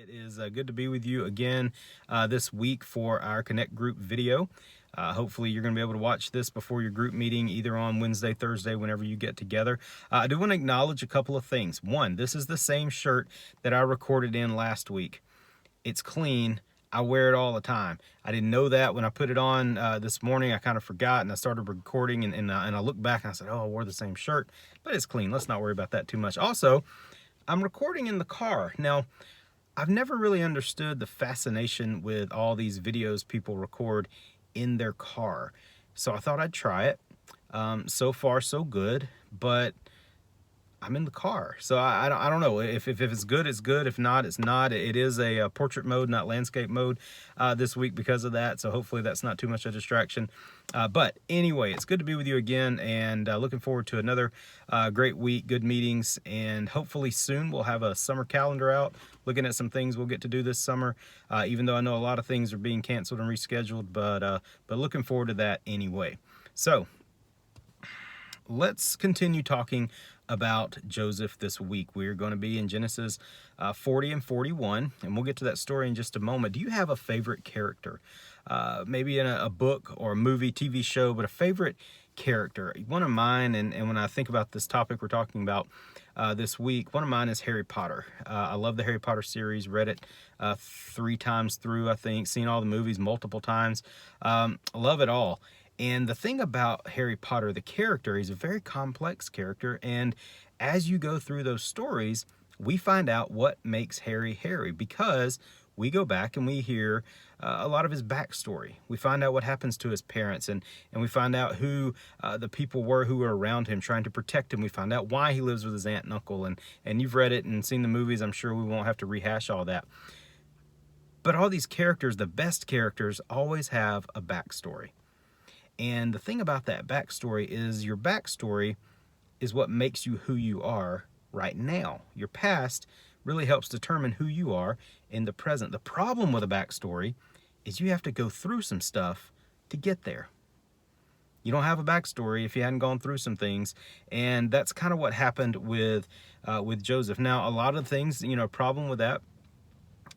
It is good to be with you again this week for our Connect Group video. Hopefully you're going to be able to watch this before your group meeting either on Wednesday, Thursday, whenever you get together. I do want to acknowledge a couple of things. One, this is the same shirt that I recorded in last week. It's clean. I wear it all the time. I didn't know that when I put it on this morning. I kind of forgot and I started recording and I looked back and I said, oh, I wore the same shirt, but it's clean. Let's not worry about that too much. Also, I'm recording in the car. Now, I've never really understood the fascination with all these videos people record in their car. So I thought I'd try it. So far, so good, but I'm in the car. So I don't know. If it's good, it's good. If not, it's not. It is a portrait mode, not landscape mode this week because of that. So hopefully that's not too much of a distraction. But anyway, it's good to be with you again and looking forward to another great week, good meetings. And hopefully soon we'll have a summer calendar out, looking at some things we'll get to do this summer, even though I know a lot of things are being canceled and rescheduled, but looking forward to that anyway. So let's continue talking about Joseph this week. We're going to be in Genesis 40 and 41, and we'll get to that story in just a moment. Do you have a favorite character? Maybe in a book or a movie, TV show, but a favorite character. One of mine, and when I think about this topic we're talking about this week, one of mine is Harry Potter. I love the Harry Potter series, read it 3 times through, I think, seen all the movies multiple times. Love it all. And the thing about Harry Potter, the character, he's a very complex character. And as you go through those stories, we find out what makes Harry Harry, because we go back and we hear a lot of his backstory. We find out what happens to his parents, and we find out who the people were who were around him trying to protect him. We find out why he lives with his aunt and uncle. And you've read it and seen the movies. I'm sure we won't have to rehash all that. But all these characters, the best characters, always have a backstory. And the thing about that backstory is your backstory is what makes you who you are right now. Your past really helps determine who you are in the present. The problem with a backstory is you have to go through some stuff to get there. You don't have a backstory if you hadn't gone through some things. And that's kind of what happened with Joseph. Now, a lot of things, problem with that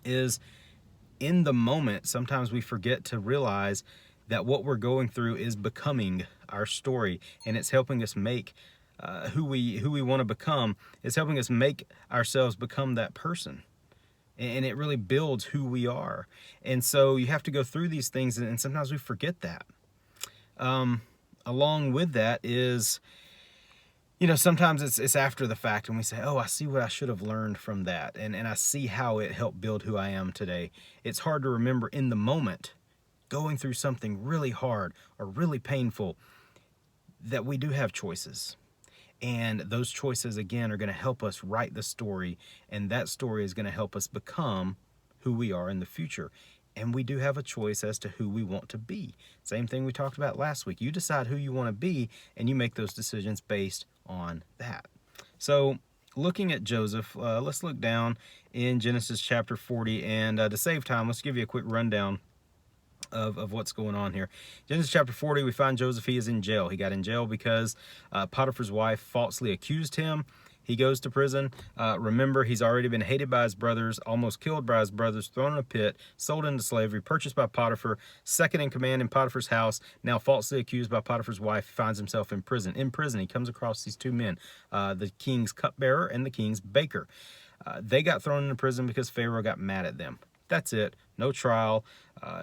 is in the moment, sometimes we forget to realize that what we're going through is becoming our story, and it's helping us make who we want to become. It's helping us make ourselves become that person, and it really builds who we are. And so you have to go through these things, and sometimes we forget that. Along with that is, sometimes it's after the fact, and we say, oh, I see what I should have learned from that, and I see how it helped build who I am today. It's hard to remember in the moment, going through something really hard or really painful, that we do have choices. And those choices, again, are going to help us write the story. And that story is going to help us become who we are in the future. And we do have a choice as to who we want to be. Same thing we talked about last week. You decide who you want to be, and you make those decisions based on that. So looking at Joseph, let's look down in Genesis chapter 40. And to save time, let's give you a quick rundown of what's going on here. Genesis chapter 40, we find Joseph, he is in jail. He got in jail because Potiphar's wife falsely accused him. He goes to prison. Remember, he's already been hated by his brothers, almost killed by his brothers, thrown in a pit, sold into slavery, purchased by Potiphar, second in command in Potiphar's house, now falsely accused by Potiphar's wife, finds himself in prison. In prison, he comes across these 2 men, the king's cupbearer and the king's baker. They got thrown into prison because Pharaoh got mad at them. That's it. No trial,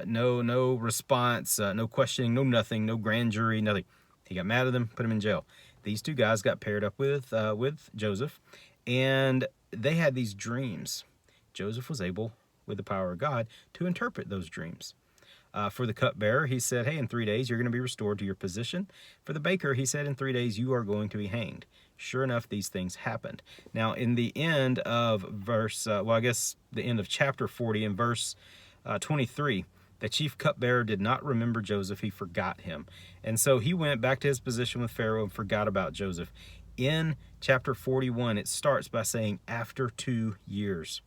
no response, no questioning, no nothing, no grand jury, nothing. He got mad at them, put him in jail. These 2 guys got paired up with Joseph, and they had these dreams. Joseph was able, with the power of God, to interpret those dreams. For the cupbearer, he said, hey, in 3 days, you're going to be restored to your position. For the baker, he said, in 3 days, you are going to be hanged. Sure enough, these things happened. Now, in the end of the end of chapter 40, in verse 23, the chief cupbearer did not remember Joseph. He forgot him. And so he went back to his position with Pharaoh and forgot about Joseph. In chapter 41, it starts by saying, after 2 years.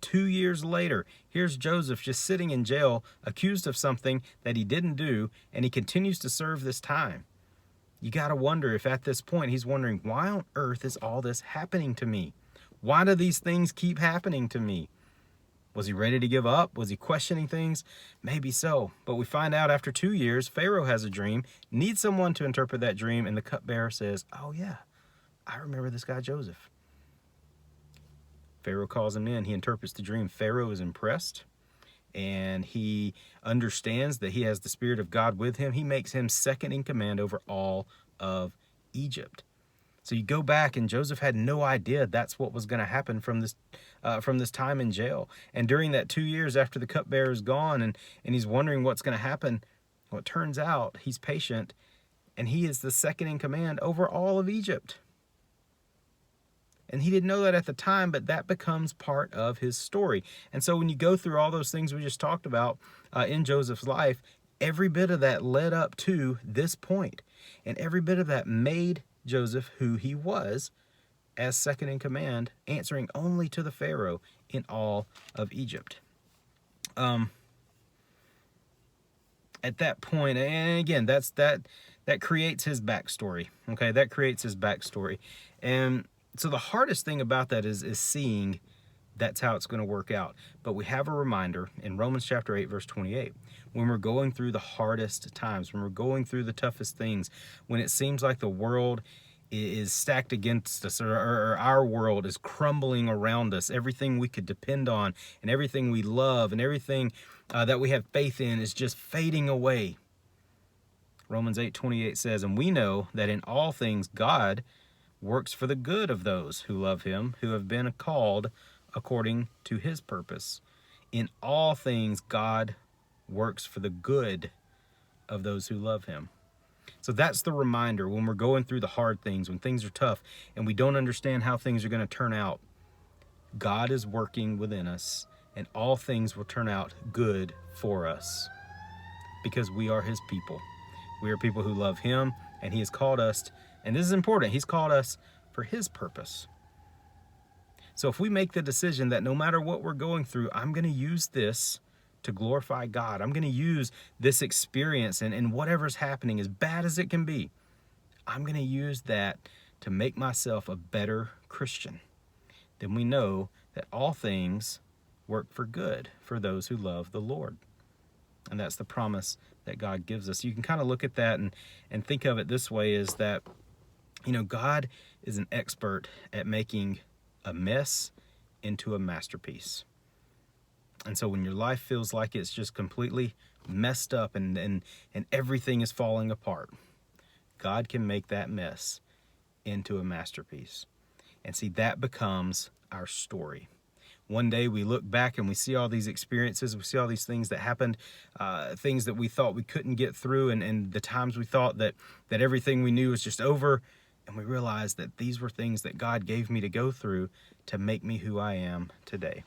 2 years later, here's Joseph just sitting in jail, accused of something that he didn't do, and he continues to serve this time. You got to wonder if at this point he's wondering, why on earth is all this happening to me? Why do these things keep happening to me? Was he ready to give up? Was he questioning things? Maybe so. But we find out after 2 years, Pharaoh has a dream, needs someone to interpret that dream, and the cupbearer says, oh yeah, I remember this guy Joseph. Pharaoh calls him in. He interprets the dream. Pharaoh is impressed, and he understands that he has the Spirit of God with him. He makes him second in command over all of Egypt. So you go back, and Joseph had no idea that's what was going to happen from this time in jail. And during that 2 years after the cupbearer is gone, and he's wondering what's going to happen, well, it turns out he's patient, and he is the second in command over all of Egypt. And he didn't know that at the time, but that becomes part of his story. And so when you go through all those things we just talked about in Joseph's life, every bit of that led up to this point. And every bit of that made Joseph who he was as second in command, answering only to the Pharaoh in all of Egypt. At that point, and again, that creates his backstory. Okay, that creates his backstory. And so the hardest thing about that is seeing that's how it's going to work out. But we have a reminder in Romans chapter 8, verse 28. When we're going through the hardest times, when we're going through the toughest things, when it seems like the world is stacked against us, or our world is crumbling around us, everything we could depend on and everything we love and everything that we have faith in is just fading away. Romans 8:28 says, and we know that in all things God works for the good of those who love him, who have been called according to his purpose. In all things, God works for the good of those who love him. So that's the reminder when we're going through the hard things, when things are tough and we don't understand how things are going to turn out. God is working within us, and all things will turn out good for us because we are his people. We are people who love him, and he has called us, and this is important, he's called us for his purpose. So if we make the decision that no matter what we're going through, I'm going to use this to glorify God. I'm going to use this experience and whatever's happening, as bad as it can be, I'm going to use that to make myself a better Christian. Then we know that all things work for good for those who love the Lord. And that's the promise that God gives us. You can kind of look at that and think of it this way, is that, God is an expert at making a mess into a masterpiece. And so when your life feels like it's just completely messed up and everything is falling apart, God can make that mess into a masterpiece. And see, that becomes our story. One day we look back and we see all these experiences, we see all these things that happened, things that we thought we couldn't get through, and the times we thought that everything we knew was just over, and we realize that these were things that God gave me to go through to make me who I am today.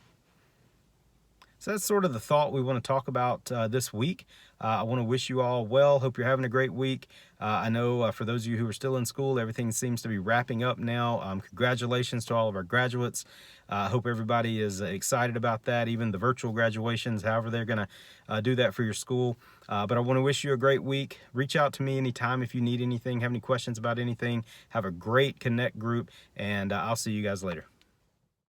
So that's sort of the thought we want to talk about this week. I want to wish you all well. Hope you're having a great week. I know for those of you who are still in school, everything seems to be wrapping up now. Congratulations to all of our graduates. I hope everybody is excited about that, even the virtual graduations, however they're going to do that for your school. But I want to wish you a great week. Reach out to me anytime if you need anything, have any questions about anything. Have a great Connect group, and I'll see you guys later.